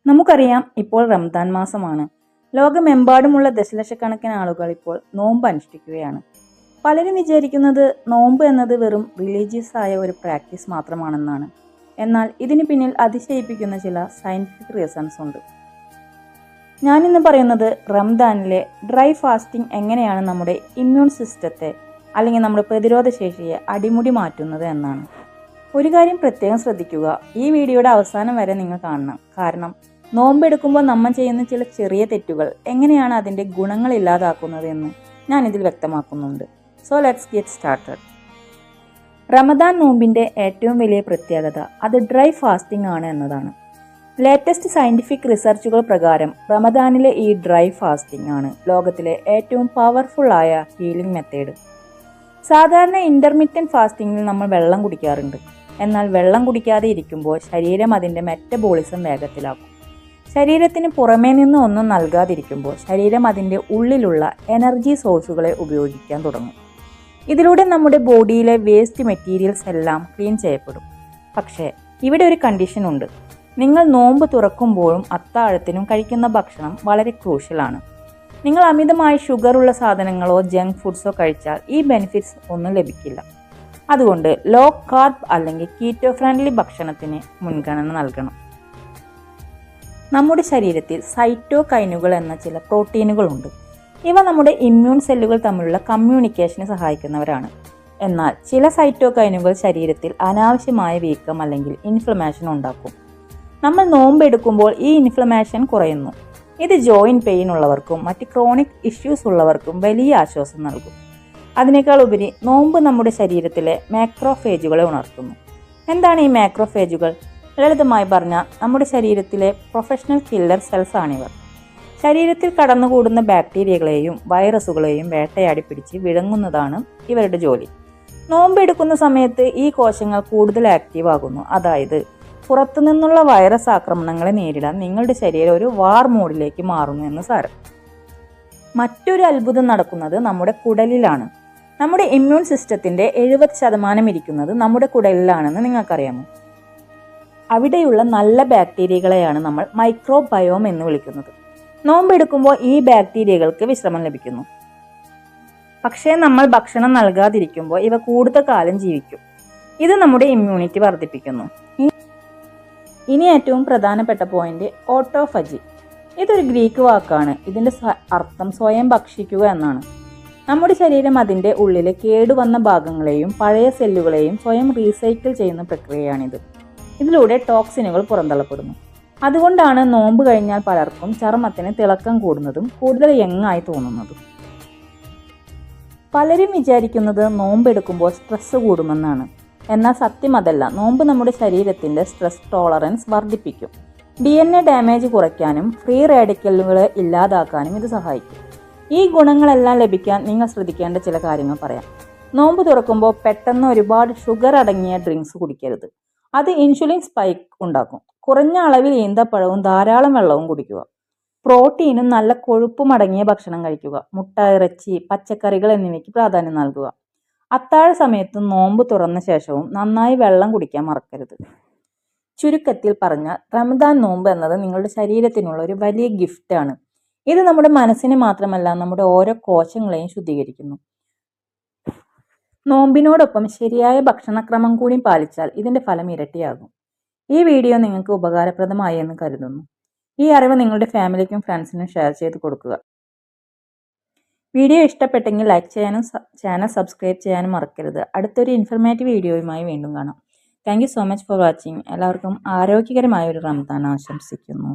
നമുക്കറിയാം, ഇപ്പോൾ റംദാൻ മാസമാണ്. ലോകമെമ്പാടുമുള്ള ദശലക്ഷക്കണക്കിന് ആളുകൾ ഇപ്പോൾ നോമ്പ് അനുഷ്ഠിക്കുകയാണ്. പലരും വിചാരിക്കുന്നത് നോമ്പ് എന്നത് വെറും റിലീജിയസ് ആയ ഒരു പ്രാക്ടീസ് മാത്രമാണെന്നാണ്. എന്നാൽ ഇതിന് പിന്നിൽ അതിശയിപ്പിക്കുന്ന ചില സയന്റിഫിക് റീസൺസ് ഉണ്ട്. ഞാനിന്ന് പറയുന്നത് റംദാനിലെ ഡ്രൈ ഫാസ്റ്റിംഗ് എങ്ങനെയാണ് നമ്മുടെ ഇമ്മ്യൂൺ സിസ്റ്റത്തെ അല്ലെങ്കിൽ നമ്മുടെ പ്രതിരോധ ശേഷിയെ അടിമുടി മാറ്റുന്നത് എന്നാണ്. ഒരു കാര്യം പ്രത്യേകം ശ്രദ്ധിക്കുക, ഈ വീഡിയോയുടെ അവസാനം വരെ നിങ്ങൾ കാണണം. കാരണം നോമ്പെടുക്കുമ്പോൾ നമ്മൾ ചെയ്യുന്ന ചില ചെറിയ തെറ്റുകൾ എങ്ങനെയാണ് അതിൻ്റെ ഗുണങ്ങൾ ഇല്ലാതാക്കുന്നത് എന്ന് ഞാനിതിൽ വ്യക്തമാക്കുന്നുണ്ട്. So let's get started. Ramadan നോമ്പിൻ്റെ ഏറ്റവും വലിയ പ്രത്യേകത അത് ഡ്രൈ ഫാസ്റ്റിംഗ് ആണ് എന്നതാണ്. ലേറ്റസ്റ്റ് സയൻറ്റിഫിക് റിസർച്ചുകൾ പ്രകാരം റമദാനിലെ ഈ ഡ്രൈ ഫാസ്റ്റിംഗ് ആണ് ലോകത്തിലെ ഏറ്റവും പവർഫുൾ ആയ ഹീലിംഗ് മെത്തേഡ്. സാധാരണ ഇൻ്റർമിറ്റൻറ്റ് ഫാസ്റ്റിങ്ങിൽ നമ്മൾ വെള്ളം കുടിക്കാറുണ്ട്. എന്നാൽ വെള്ളം കുടിക്കാതെ ഇരിക്കുമ്പോൾ ശരീരം അതിൻ്റെ മെറ്റബോളിസം വേഗത്തിലാക്കും. ശരീരത്തിന് പുറമേ നിന്ന് ഒന്നും നൽകാതിരിക്കുമ്പോൾ ശരീരം അതിൻ്റെ ഉള്ളിലുള്ള എനർജി സോഴ്സുകളെ ഉപയോഗിക്കാൻ തുടങ്ങും. ഇതിലൂടെ നമ്മുടെ ബോഡിയിലെ വേസ്റ്റ് മെറ്റീരിയൽസ് എല്ലാം ക്ലീൻ ചെയ്യപ്പെടും. പക്ഷേ ഇവിടെ ഒരു കണ്ടീഷൻ ഉണ്ട്. നിങ്ങൾ നോമ്പ് തുറക്കുമ്പോഴും അത്താഴത്തിനും കഴിക്കുന്ന ഭക്ഷണം വളരെ ക്രൂഷ്യലാണ്. നിങ്ങൾ അമിതമായി ഷുഗറുള്ള സാധനങ്ങളോ ജങ്ക് ഫുഡ്സോ കഴിച്ചാൽ ഈ ബെനിഫിറ്റ്സ് ഒന്നും ലഭിക്കില്ല. അതുകൊണ്ട് ലോ കാർബ് അല്ലെങ്കിൽ കീറ്റോ ഫ്രണ്ട്ലി ഭക്ഷണത്തിന് മുൻഗണന നൽകണം. നമ്മുടെ ശരീരത്തിൽ സൈറ്റോകൈനുകൾ എന്ന ചില പ്രോട്ടീനുകളുണ്ട്. ഇവ നമ്മുടെ ഇമ്മ്യൂൺ സെല്ലുകൾ തമ്മിലുള്ള കമ്മ്യൂണിക്കേഷന് സഹായിക്കുന്നവരാണ്. എന്നാൽ ചില സൈറ്റോകൈനുകൾ ശരീരത്തിൽ അനാവശ്യമായ വീക്കം അല്ലെങ്കിൽ ഇൻഫ്ലമേഷൻ ഉണ്ടാക്കും. നമ്മൾ നോമ്പെടുക്കുമ്പോൾ ഈ ഇൻഫ്ലമേഷൻ കുറയുന്നു. ഇത് ജോയിൻറ്റ് പെയിൻ ഉള്ളവർക്കും മറ്റ് ക്രോണിക് ഇഷ്യൂസ് ഉള്ളവർക്കും വലിയ ആശ്വാസം നൽകും. അതിനേക്കാൾ ഉപരി നോമ്പ് നമ്മുടെ ശരീരത്തിലെ മാക്രോഫേജുകളെ ഉണർത്തുന്നു. എന്താണ് ഈ മാക്രോഫേജുകൾ? ലളിതമായി പറഞ്ഞാൽ നമ്മുടെ ശരീരത്തിലെ പ്രൊഫഷണൽ കില്ലർ സെൽസ് ആണിവർ. ശരീരത്തിൽ കടന്നുകൂടുന്ന ബാക്ടീരിയകളെയും വൈറസുകളെയും വേട്ടയാടി പിടിച്ച് വിഴുങ്ങുന്നതാണ് ഇവരുടെ ജോലി. നോമ്പെടുക്കുന്ന സമയത്ത് ഈ കോശങ്ങൾ കൂടുതൽ ആക്റ്റീവ് ആകുന്നു. അതായത് പുറത്തുനിന്നുള്ള വൈറസ് ആക്രമണങ്ങളെ നേരിടാൻ നിങ്ങളുടെ ശരീരം ഒരു വാർ മോഡിലേക്ക് മാറുന്നു എന്ന് സാരം. മറ്റൊരു അത്ഭുതം നടക്കുന്നത് നമ്മുടെ കുടലിലാണ്. നമ്മുടെ ഇമ്മ്യൂൺ സിസ്റ്റത്തിന്റെ 70% ഇരിക്കുന്നത് നമ്മുടെ കുടലിലാണെന്ന് നിങ്ങൾക്കറിയാമോ? അവിടെയുള്ള നല്ല ബാക്ടീരിയകളെയാണ് നമ്മൾ മൈക്രോബയോം എന്ന് വിളിക്കുന്നത്. നോമ്പെടുക്കുമ്പോൾ ഈ ബാക്ടീരിയകൾക്ക് വിശ്രമം ലഭിക്കുന്നു. പക്ഷേ നമ്മൾ ഭക്ഷണം നൽകാതിരിക്കുമ്പോൾ ഇവ കൂടുതൽ കാലം ജീവിക്കും. ഇത് നമ്മുടെ ഇമ്മ്യൂണിറ്റി വർദ്ധിപ്പിക്കുന്നു. ഇനി ഏറ്റവും പ്രധാനപ്പെട്ട പോയിന്റ്, ഓട്ടോഫജി. ഇതൊരു ഗ്രീക്ക് വാക്കാണ്. ഇതിൻ്റെ അർത്ഥം സ്വയം ഭക്ഷിക്കുക എന്നാണ്. നമ്മുടെ ശരീരം അതിൻ്റെ ഉള്ളിലെ കേടുവന്ന ഭാഗങ്ങളെയും പഴയ സെല്ലുകളെയും സ്വയം റീസൈക്കിൾ ചെയ്യുന്ന പ്രക്രിയയാണിത്. ഇതിലൂടെ ടോക്സിനുകൾ പുറന്തള്ളപ്പെടുന്നു. അതുകൊണ്ടാണ് നോമ്പ് കഴിഞ്ഞാൽ പലർക്കും ചർമ്മത്തിന് തിളക്കം കൂടുന്നതും കൂടുതൽ യങ്ങായി തോന്നുന്നതും. പലരും വിചാരിക്കുന്നത് നോമ്പെടുക്കുമ്പോൾ സ്ട്രെസ് കൂടുമെന്നാണ്. എന്നാൽ സത്യം അതല്ല. നോമ്പ് നമ്മുടെ ശരീരത്തിൻ്റെ സ്ട്രെസ് ടോളറൻസ് വർദ്ധിപ്പിക്കും. DNA ഡാമേജ് കുറയ്ക്കാനും ഫ്രീ റാഡിക്കലുകളെ ഇല്ലാതാക്കാനും ഇത് സഹായിക്കും. ഈ ഗുണങ്ങളെല്ലാം ലഭിക്കാൻ നിങ്ങൾ ശ്രദ്ധിക്കേണ്ട ചില കാര്യങ്ങൾ പറയാം. നോമ്പ് തുറക്കുമ്പോൾ പെട്ടെന്ന് ഒരുപാട് ഷുഗർ അടങ്ങിയ ഡ്രിങ്ക്സ് കുടിക്കരുത്. അത് ഇൻസുലിൻ സ്പൈക്ക് ഉണ്ടാക്കും. കുറഞ്ഞ അളവിൽ ഈന്തപ്പഴവും ധാരാളം വെള്ളവും കുടിക്കുക. പ്രോട്ടീനും നല്ല കൊഴുപ്പും അടങ്ങിയ ഭക്ഷണം കഴിക്കുക. മുട്ട, ഇറച്ചി, പച്ചക്കറികൾ എന്നിവയ്ക്ക് പ്രാധാന്യം നൽകുക. അത്താഴ സമയത്തും നോമ്പ് തുറന്ന ശേഷവും നന്നായി വെള്ളം കുടിക്കാൻ മറക്കരുത്. ചുരുക്കത്തിൽ പറഞ്ഞാൽ റമദാൻ നോമ്പ് എന്നത് നിങ്ങളുടെ ശരീരത്തിനുള്ള ഒരു വലിയ ഗിഫ്റ്റാണ്. ഇത് നമ്മുടെ മനസ്സിനെ മാത്രമല്ല നമ്മുടെ ഓരോ കോശങ്ങളെയും ശുദ്ധീകരിക്കുന്നു. നോമ്പിനോടൊപ്പം ശരിയായ ഭക്ഷണക്രമം കൂടി പാലിച്ചാൽ ഇതിൻ്റെ ഫലം ഇരട്ടിയാകും. ഈ വീഡിയോ നിങ്ങൾക്ക് ഉപകാരപ്രദമായി എന്ന് കരുതുന്നു. ഈ അറിവ് നിങ്ങളുടെ ഫാമിലിക്കും ഫ്രണ്ട്സിനും ഷെയർ ചെയ്ത് കൊടുക്കുക. വീഡിയോ ഇഷ്ടപ്പെട്ടെങ്കിൽ ലൈക്ക് ചെയ്യാനും ചാനൽ സബ്സ്ക്രൈബ് ചെയ്യാനും മറക്കരുത്. അടുത്തൊരു ഇൻഫർമേറ്റീവ് വീഡിയോയുമായി വീണ്ടും കാണാം. Thank you so much for watching. എല്ലാവർക്കും ആരോഗ്യകരമായ ഒരു റമദാൻ ആശംസിക്കുന്നു.